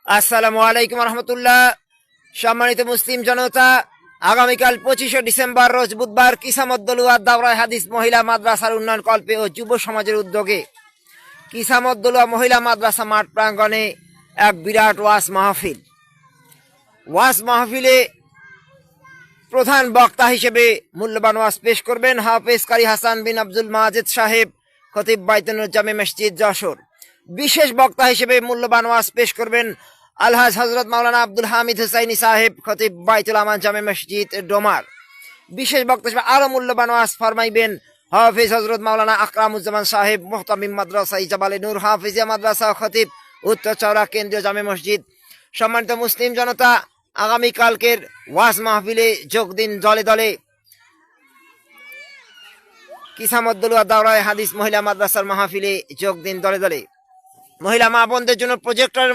আসসালামু আলাইকুম রহমতুল্লাহ। সম্মানিত মুসলিম জনতা, আগামীকাল 25শে ডিসেম্বর রোজ বুধবার কিসামদ্দলুয়া দাওরায়ে হাদিস মহিলা মাদ্রাসার উন্নয়ন কল্পে ও যুব সমাজের উদ্যোগে কিসামদ্দলুয়া মহিলা মাদ্রাসা মাঠ প্রাঙ্গণে এক বিরাট ওয়াজ মাহফিলে প্রধান বক্তা হিসেবে মূল্যবান ওয়াজ পেশ করবেন হাফেজ কারি হাসান বিন আব্দুল মাজেদ সাহেব, খতিব বাইতুল জামে মসজিদ যশোর। বিশেষ বক্তা হিসেবে মূল্যবান ওয়াজ পেশ করবেন আলহাজ হযরত মাওলানা আব্দুল হামিদ হুসাইনি সাহেব, খতিব বাইতুল আমান জামে মসজিদ ডোমার। বিশেষ বক্তা হিসেবে আরো মূল্যবান ওয়াজ ফরমাইবেন হাফেজ হযরত মাওলানা আকরামুজ্জামান সাহেব, মুহতামিম মাদ্রাসা ইজাবালে নূর হাফিজিয়া মাদ্রাসা, খতিব উত্তর চৌরা কেন্দ্রীয় জামে মসজিদ। সম্মানিত মুসলিম জনতা, আগামীকালকের ওয়াজ মাহফিলে যোগ দিন দলে দলে। কিসামদ্দলুয়া দাওরায়ে হাদিস মহিলা মাদ্রাসার মাহফিলে যোগ দিন দলে দলে। মহিলা মা বোনদের জন্য প্রজেক্টরের